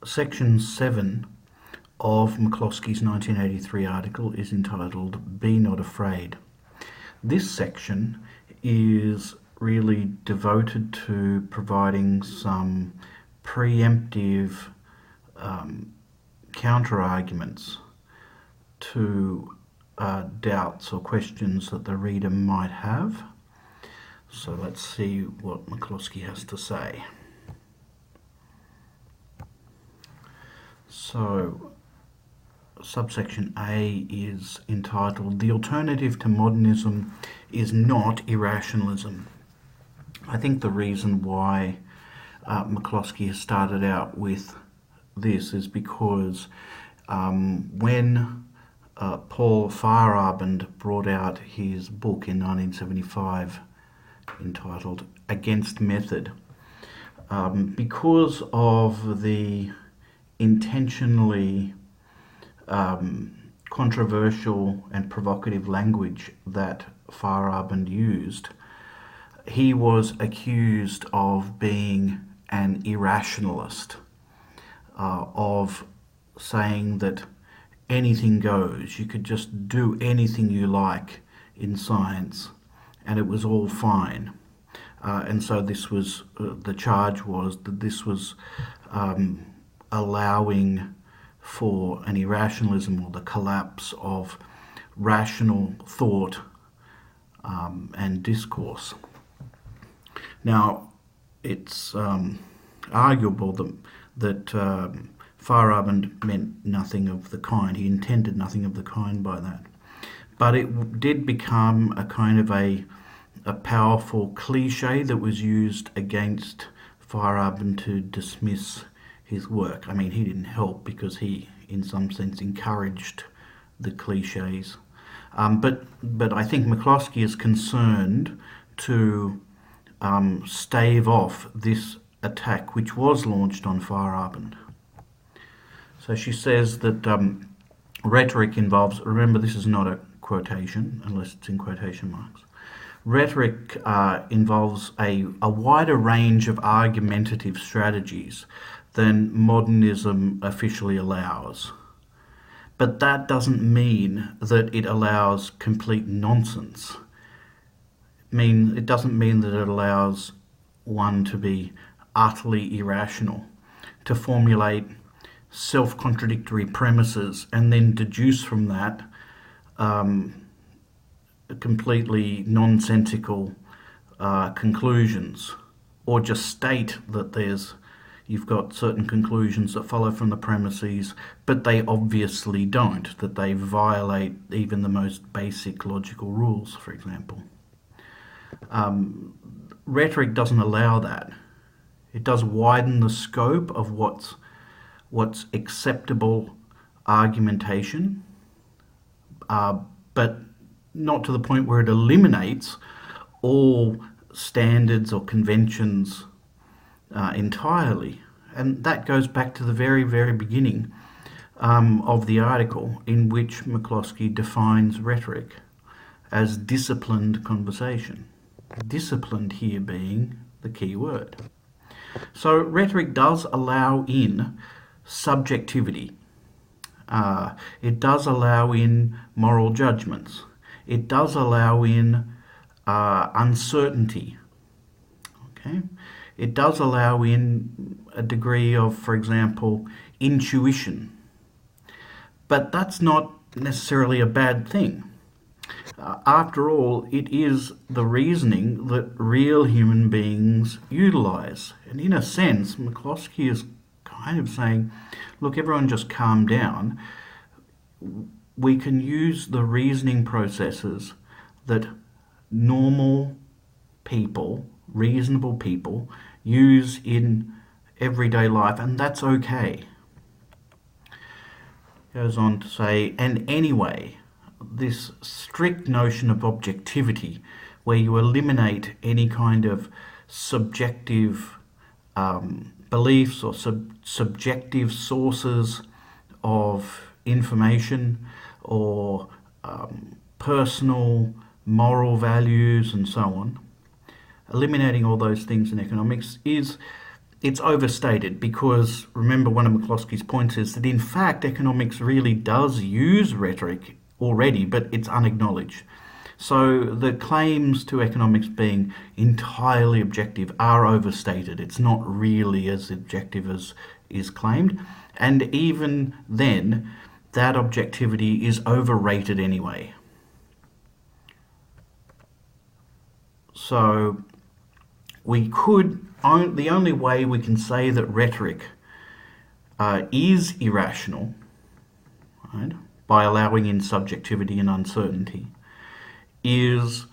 section 7 of McCloskey's 1983 article is entitled "Be Not Afraid." This section is really devoted to providing some preemptive counter-arguments to doubts or questions that the reader might have. So let's see what McCloskey has to say. So subsection A is entitled "The Alternative to Modernism is Not Irrationalism." I think the reason why McCloskey has started out with this is because when Paul Feyerabend brought out his book in 1975 entitled "Against Method," because of the intentionally controversial and provocative language that Feyerabend used, he was accused of being an irrationalist, of saying that anything goes, you could just do anything you like in science and it was all fine. And so this was, the charge was that this was allowing for an irrationalism or the collapse of rational thought and discourse. Now, it's arguable that Feyerabend meant nothing of the kind. He intended nothing of the kind by that. But it did become a kind of a powerful cliche that was used against Feyerabend to dismiss his work. I mean, he didn't help because he, in some sense, encouraged the cliches. But I think McCloskey is concerned to stave off this attack, which was launched on Feyerabend. So she says that rhetoric involves, remember this is not a quotation, unless it's in quotation marks. Rhetoric involves a wider range of argumentative strategies than modernism officially allows. But that doesn't mean that it allows complete nonsense. It doesn't mean that it allows one to be utterly irrational, to formulate self-contradictory premises and then deduce from that completely nonsensical conclusions, or just state that you've got certain conclusions that follow from the premises, but they obviously don't, that they violate even the most basic logical rules, for example. Rhetoric doesn't allow that. It does widen the scope of what's acceptable argumentation, but not to the point where it eliminates all standards or conventions entirely. And that goes back to the very, very beginning of the article, in which McCloskey defines rhetoric as disciplined conversation. Disciplined here being the key word. So rhetoric does allow in subjectivity. It does allow in moral judgments. It does allow in uncertainty. Okay? It does allow in a degree of, for example, intuition. But that's not necessarily a bad thing. After all, it is the reasoning that real human beings utilize. And in a sense, McCloskey is kind of saying, look, everyone just calm down. We can use the reasoning processes that normal people, reasonable people, use in everyday life, and that's okay. Goes on to say, and anyway, this strict notion of objectivity, where you eliminate any kind of subjective beliefs or subjective sources of information or personal moral values and so on, eliminating all those things in economics is it's overstated, because remember, one of McCloskey's points is that in fact economics really does use rhetoric already, but it's unacknowledged. So the claims to economics being entirely objective are overstated. It's not really as objective as is claimed. And even then, that objectivity is overrated anyway. So the only way we can say that rhetoric is irrational, right, by allowing in subjectivity and uncertainty, is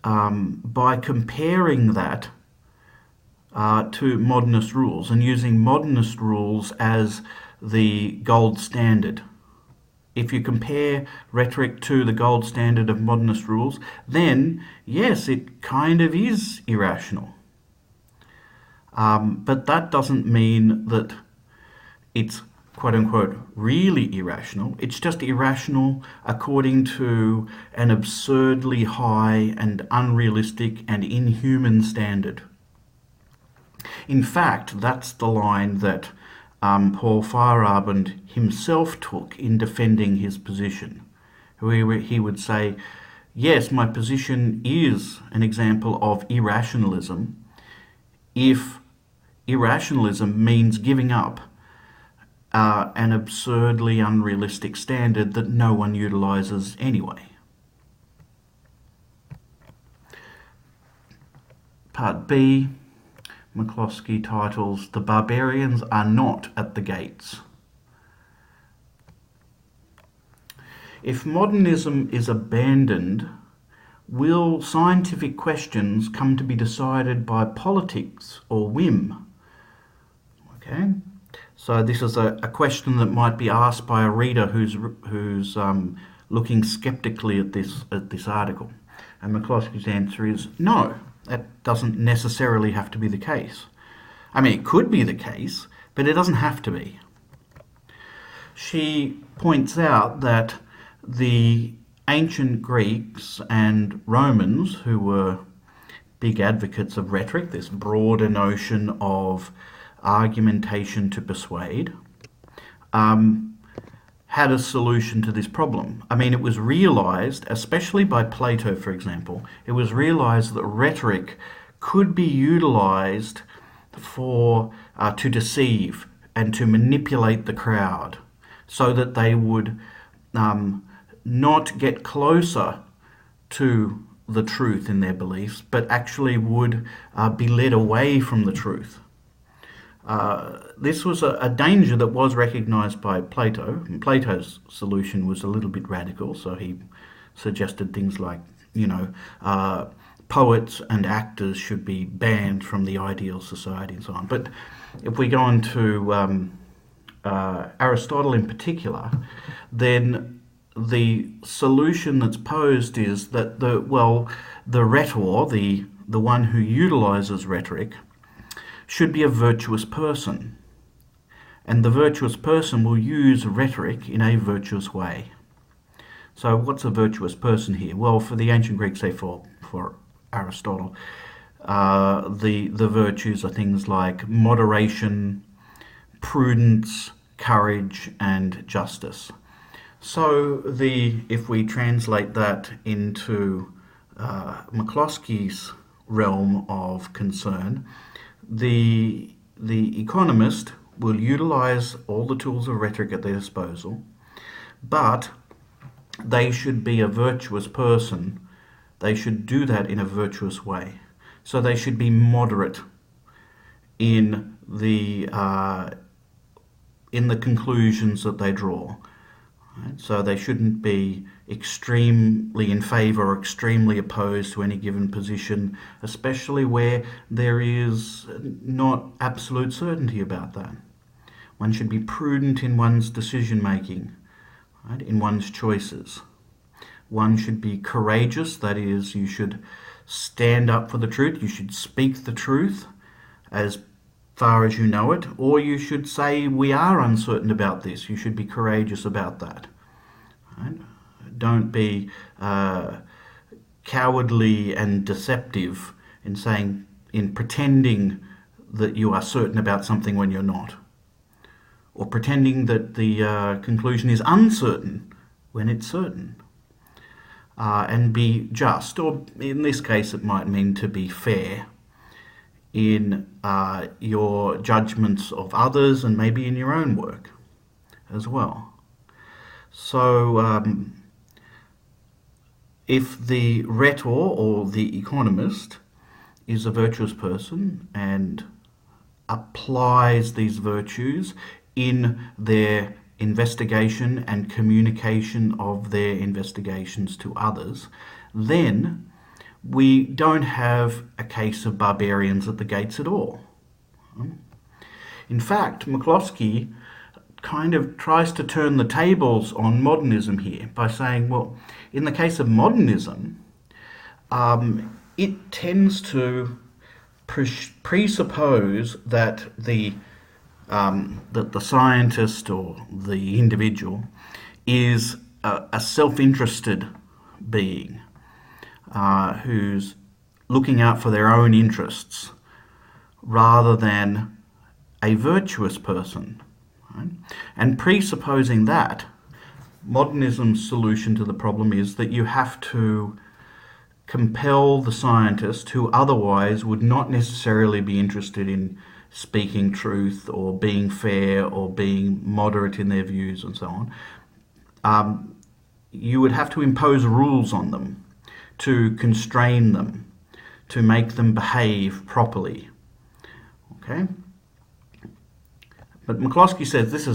by comparing that to modernist rules and using modernist rules as the gold standard. If you compare rhetoric to the gold standard of modernist rules, then yes, it kind of is irrational. But that doesn't mean that it's quote-unquote really irrational. It's just irrational according to an absurdly high and unrealistic and inhuman standard. In fact, that's the line that Paul Feyerabend himself took in defending his position. He would say, yes, my position is an example of irrationalism if irrationalism means giving up an absurdly unrealistic standard that no one utilises anyway. Part B, McCloskey titles, "The Barbarians Are Not at the Gates." If modernism is abandoned, will scientific questions come to be decided by politics or whim? Okay. So this is a question that might be asked by a reader who's looking skeptically at this article. And McCloskey's answer is no, that doesn't necessarily have to be the case. I mean, it could be the case, but it doesn't have to be. She points out that the ancient Greeks and Romans, who were big advocates of rhetoric, this broader notion of argumentation to persuade, had a solution to this problem. I mean, it was realized, especially by Plato, for example, it was realized that rhetoric could be utilized to deceive and to manipulate the crowd so that they would not get closer to the truth in their beliefs, but actually would be led away from the truth. This was a danger that was recognized by Plato, and Plato's solution was a little bit radical, so he suggested things like, poets and actors should be banned from the ideal society and so on. But if we go on to Aristotle in particular, then the solution that's posed is that the rhetor, the one who utilizes rhetoric, should be a virtuous person. And the virtuous person will use rhetoric in a virtuous way. So what's a virtuous person here? Well, for the ancient Greeks, say for Aristotle, the virtues are things like moderation, prudence, courage, and justice. So if we translate that into McCloskey's realm of concern, the economist will utilize all the tools of rhetoric at their disposal, but they should be a virtuous person. They should do that in a virtuous way. So they should be moderate in the conclusions that they draw. Right? So they shouldn't be extremely in favour or extremely opposed to any given position, especially where there is not absolute certainty about that. One should be prudent in one's decision making, right, in one's choices. One should be courageous, that is, you should stand up for the truth, you should speak the truth as far as you know it, or you should say, we are uncertain about this. You should be courageous about that. Right? Don't be cowardly and deceptive in pretending that you are certain about something when you're not, or pretending that the conclusion is uncertain when it's certain, and be just, or in this case it might mean to be fair in your judgments of others and maybe in your own work as well. So if the rhetor or the economist is a virtuous person and applies these virtues in their investigation and communication of their investigations to others, then we don't have a case of barbarians at the gates at all. In fact, McCloskey kind of tries to turn the tables on modernism here by saying, well, in the case of modernism, it tends to presuppose that the scientist or the individual is a self-interested being who's looking out for their own interests rather than a virtuous person. Right? And presupposing that, modernism's solution to the problem is that you have to compel the scientist, who otherwise would not necessarily be interested in speaking truth or being fair or being moderate in their views and so on, you would have to impose rules on them, to constrain them, to make them behave properly. Okay? But McCloskey says this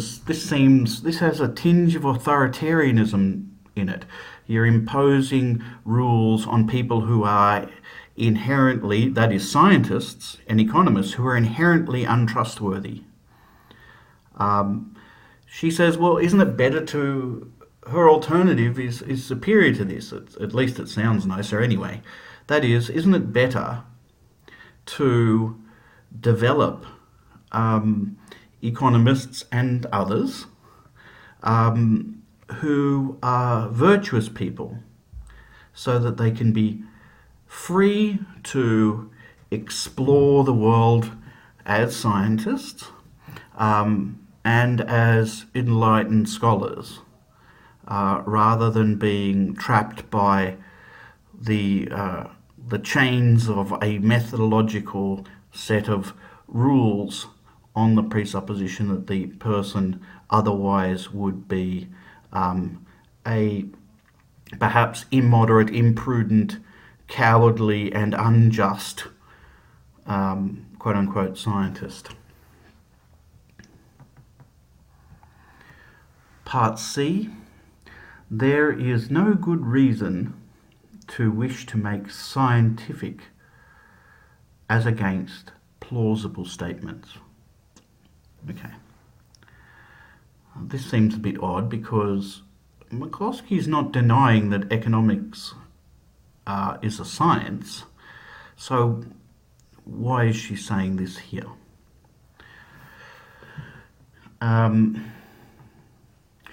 has a tinge of authoritarianism in it. You're imposing rules on people who are inherently, that is scientists and economists, who are inherently untrustworthy. She says, well, isn't it better to... Her alternative is superior to this. At least it sounds nicer anyway. That is, isn't it better to develop economists and others who are virtuous people so that they can be free to explore the world as scientists and as enlightened scholars, rather than being trapped by the chains of a methodological set of rules on the presupposition that the person otherwise would be a perhaps immoderate, imprudent, cowardly and unjust quote-unquote scientist. Part C. There is no good reason to wish to make scientific as against plausible statements. Okay. This seems a bit odd because McCloskey is not denying that economics is a science. So why is she saying this here?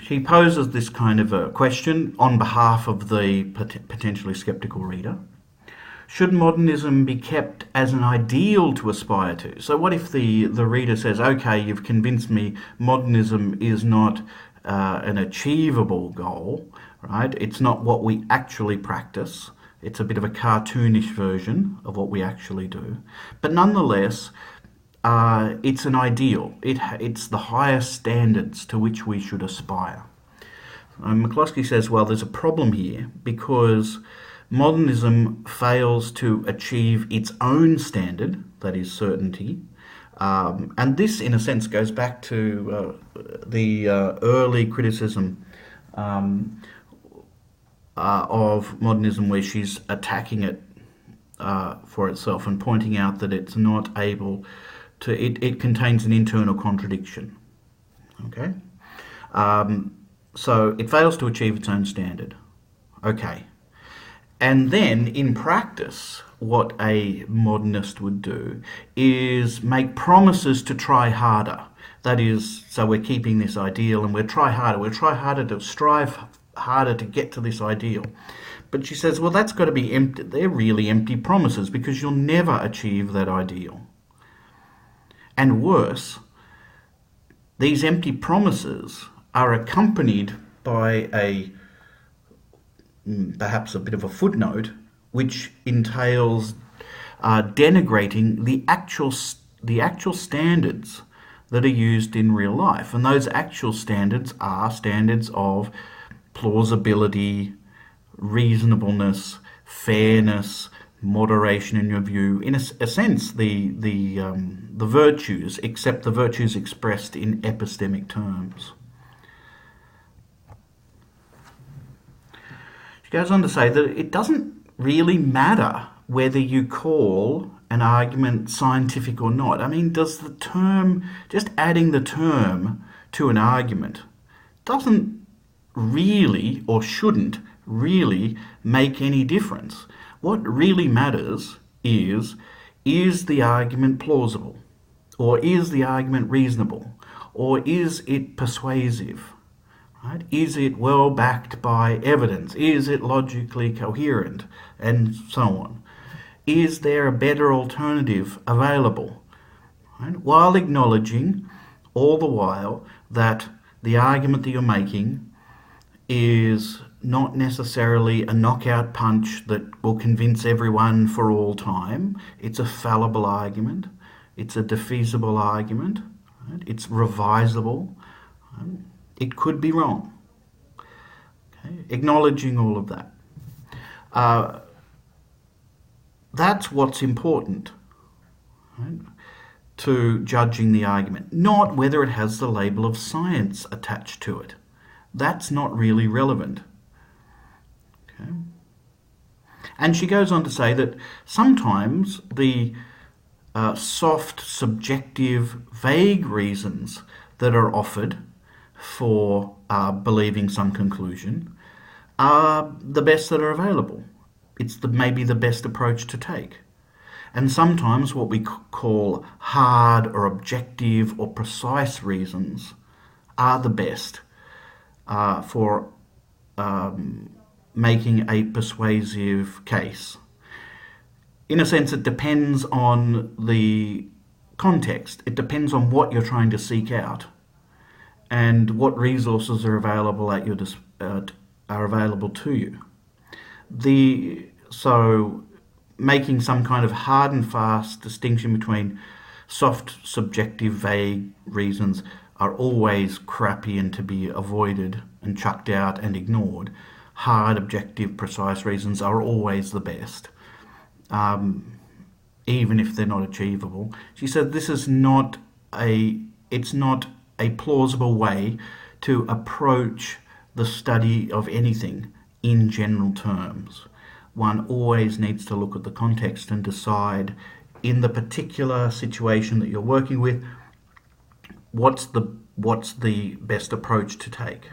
She poses this kind of a question on behalf of the potentially sceptical reader. Should modernism be kept as an ideal to aspire to? So what if the reader says, okay, you've convinced me modernism is not an achievable goal, right? It's not what we actually practice. It's a bit of a cartoonish version of what we actually do. But nonetheless, it's an ideal. It's the highest standards to which we should aspire. McCloskey says, well, there's a problem here because modernism fails to achieve its own standard, that is certainty. And this, in a sense, goes back to the early criticism of modernism, where she's attacking it for itself and pointing out that it's not able to... It contains an internal contradiction. Okay? So it fails to achieve its own standard. Okay. And then, in practice, what a modernist would do is make promises to try harder. That is, so we're keeping this ideal and we'll try harder to strive harder to get to this ideal. But she says, well, that's got to be empty. They're really empty promises because you'll never achieve that ideal. And worse, these empty promises are accompanied by perhaps a bit of a footnote, which entails denigrating the actual standards that are used in real life. And those actual standards are standards of plausibility, reasonableness, fairness, moderation in your view. In a sense, the virtues, except the virtues expressed in epistemic terms. She goes on to say that it doesn't really matter whether you call an argument scientific or not. I mean, does the term, just adding the term to an argument, doesn't really, or shouldn't really, make any difference. What really matters is the argument plausible? Or is the argument reasonable? Or is it persuasive? Right? Is it well backed by evidence? Is it logically coherent? And so on. Is there a better alternative available? Right? While acknowledging all the while that the argument that you're making is not necessarily a knockout punch that will convince everyone for all time. It's a fallible argument. It's a defeasible argument. Right? It's revisable. Right? It could be wrong. Okay? Acknowledging all of that. That's what's important, right, to judging the argument, not whether it has the label of science attached to it. That's not really relevant. Okay. And she goes on to say that sometimes the soft, subjective, vague reasons that are offered for believing some conclusion are the best that are available. It's maybe the best approach to take. And sometimes what we call hard or objective or precise reasons are the best for making a persuasive case. In a sense, it depends on the context. It depends on what you're trying to seek out and what resources are available at your are available to you. So making some kind of hard and fast distinction between soft, subjective, vague reasons are always crappy and to be avoided and chucked out and ignored. Hard, objective, precise reasons are always the best, even if they're not achievable. She said this is it's not a plausible way to approach the study of anything in general terms. One always needs to look at the context and decide, in the particular situation that you're working with, what's the best approach to take.